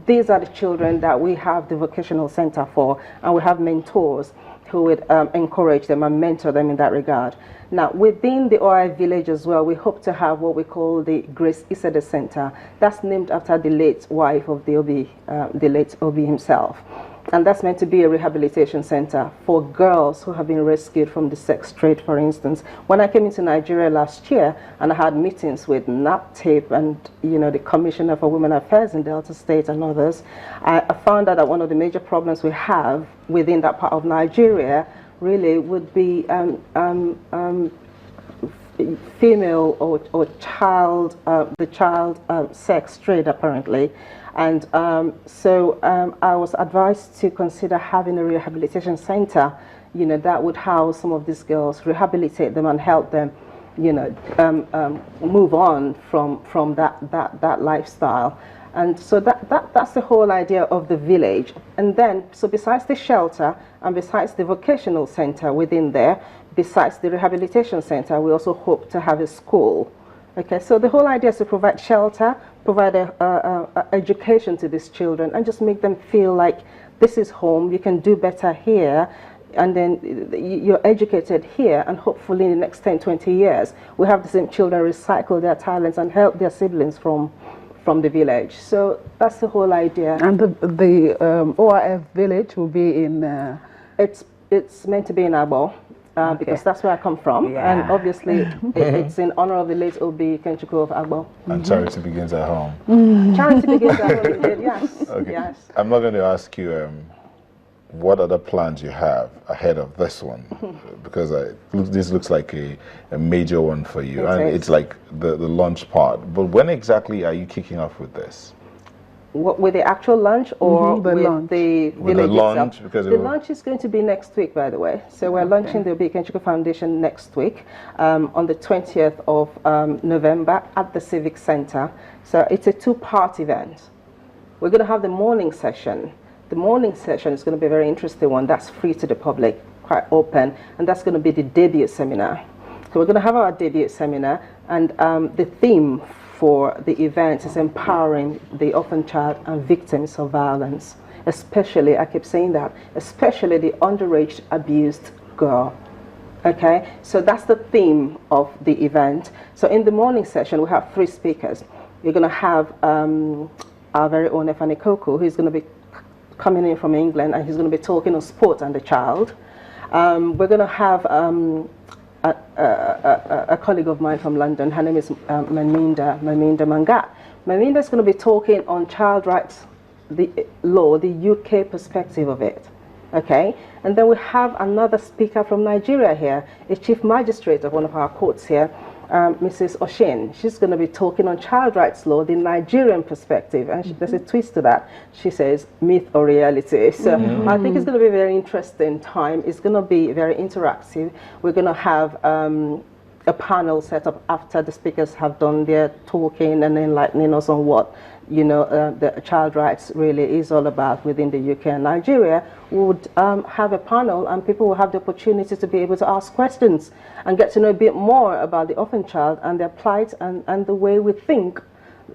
these are the children that we have the vocational center for, and we have mentors who would encourage them and mentor them in that regard. Now, within the OI village as well, we hope to have what we call the Grace Isede Center. That's named after the late wife of the late Obi himself. And that's meant to be a rehabilitation center for girls who have been rescued from the sex trade, for instance. When I came into Nigeria last year and I had meetings with NAPTAPE and, you know, the Commissioner for Women Affairs in Delta State and others, I found out that one of the major problems we have within that part of Nigeria really would be female or child, the child sex trade apparently. And so I was advised to consider having a rehabilitation center, you know, that would house some of these girls, rehabilitate them and help them, you know, move on from that lifestyle. And so that's the whole idea of the village. And then, so besides the shelter and besides the vocational center within there, besides the rehabilitation center, we also hope to have a school. Okay, so the whole idea is to provide shelter, provide education to these children, and just make them feel like this is home, you can do better here, and then you're educated here, and hopefully in the next 10, 20 years, we have the same children recycle their talents and help their siblings from the village. So that's the whole idea. And the ORF village will be in... It's meant to be in Agbo. Okay. Because that's where I come from, yeah. And obviously it's in honor of the late Obi Ikenchukwu of Agbo. And charity begins at home. Charity begins at home, indeed, yes. Okay. Yes. I'm not going to ask you what other plans you have ahead of this one, because this looks like a major one for you, and it's like the launch part. But when exactly are you kicking off with this? What, with the actual launch or with the village itself? Because the launch is going to be next week, by the way. So we're launching the Obi Ikenchukwu Foundation next week on the 20th of November at the Civic Center. So it's a two-part event. We're going to have the morning session. The morning session is going to be a very interesting one. That's free to the public, quite open, and that's going to be the debut seminar. So we're going to have our debut seminar, and the theme for the event is empowering the orphan child and victims of violence, especially, I keep saying that, especially the underage abused girl. Okay, so that's the theme of the event. So in the morning session, we have 3 speakers. We're going to have our very own Efani Koko, who's going to be coming in from England, and he's going to be talking on sport and the child. We're going to have a colleague of mine from London. Her name is Maminda Mangat. Maminda is going to be talking on child rights law, the UK perspective of it. Okay, and then we have another speaker from Nigeria here, a chief magistrate of one of our courts here, Mrs. Oshin. She's going to be talking on child rights law, the Nigerian perspective, and there's a twist to that. She says myth or reality. So I think it's going to be a very interesting time. It's going to be very interactive. We're going to have a panel set up after the speakers have done their talking and enlightening us on what, you know, the child rights really is all about within the UK and Nigeria. We would have a panel, and people will have the opportunity to be able to ask questions and get to know a bit more about the orphan child and their plight and the way we think,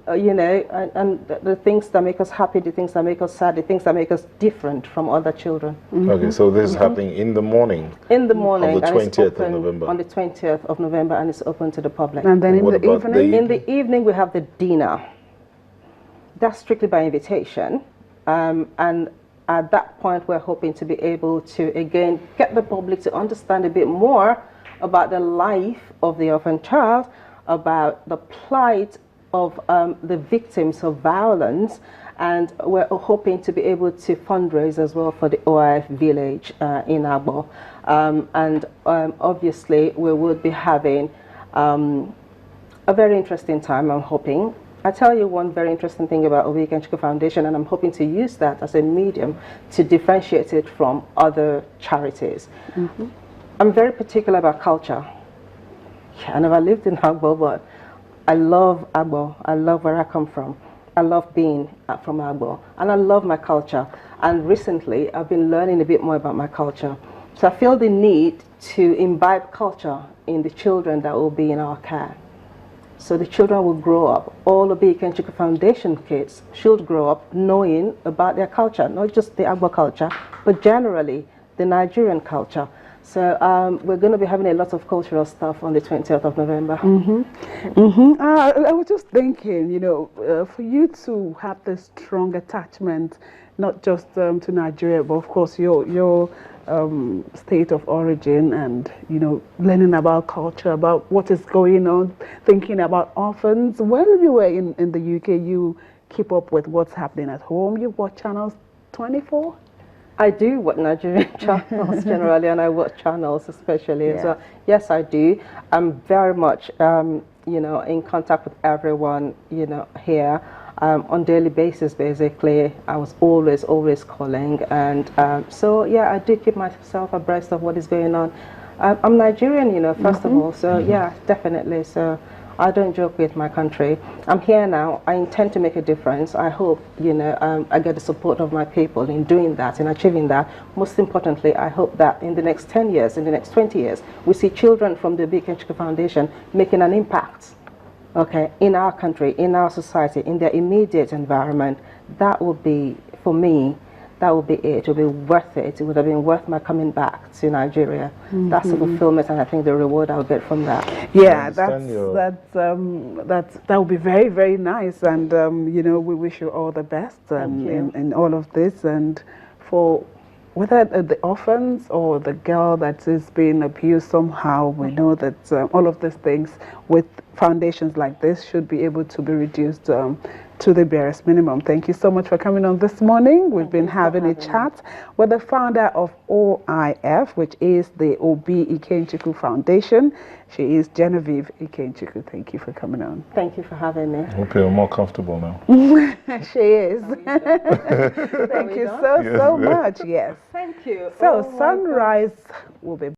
you know, and the things that make us happy, the things that make us sad, the things that make us different from other children. Okay, so this is happening in the morning? In the morning. On the 20th of November? On the 20th of November, and it's open to the public. And then in the evening? In the evening, we have the dinner. That's strictly by invitation, and at that point we're hoping to be able to again get the public to understand a bit more about the life of the orphan child, about the plight of the victims of violence, and we're hoping to be able to fundraise as well for the OIF village in Agbo, and obviously we would be having a very interesting time, I'm hoping. I tell you one very interesting thing about Obi Ikenchukwu Foundation, and I'm hoping to use that as a medium to differentiate it from other charities. I'm very particular about culture. I never lived in Agbo, but I love Agbo. I love where I come from. I love being from Agbo, and I love my culture. And recently, I've been learning a bit more about my culture. So I feel the need to imbibe culture in the children that will be in our care. So the children will grow up, all Obi Ikenchukwu Foundation kids should grow up knowing about their culture, not just the Agbo culture, but generally the Nigerian culture. So we're going to be having a lot of cultural stuff on the 20th of November. I was just thinking, you know, for you to have this strong attachment, not just to Nigeria, but of course your state of origin, and you know, learning about culture, about what is going on, thinking about orphans. When you were in the UK, you keep up with what's happening at home. You watch channels 24. I do watch Nigerian channels generally, and I watch channels especially as well. Yes, I do. I'm very much, you know, in contact with everyone, you know, here on daily basis. Basically, I was always calling, and so yeah, I do keep myself abreast of what is going on. I'm Nigerian, you know, first of all, so yeah, definitely. So I don't joke with my country. I'm here now. I intend to make a difference. I hope, you know, I get the support of my people in doing that, in achieving that. Most importantly, I hope that in the next 10 years, in the next 20 years, we see children from the Obi Ikenchukwu Foundation making an impact, okay, in our country, in our society, in their immediate environment. That would be, for me, that would be it. It would be worth it. It would have been worth my coming back to Nigeria. That's the fulfillment, and I think the reward I'll get from that. Yeah, that would be very, very nice. And you know, we wish you all the best in all of this. And for whether the orphans or the girl that is being abused somehow, we know that all of these things with foundations like this should be able to be reduced to the barest minimum. Thank you so much for coming on this morning. We've been having a chat with the founder of OIF, which is the Obi Ikenchukwu Foundation. She is Genevieve Ikenchukwu. Thank you for coming on. Thank you for having me. I hope you're more comfortable now. She is. Thank you so much. Yes. Thank you. So Sunrise will be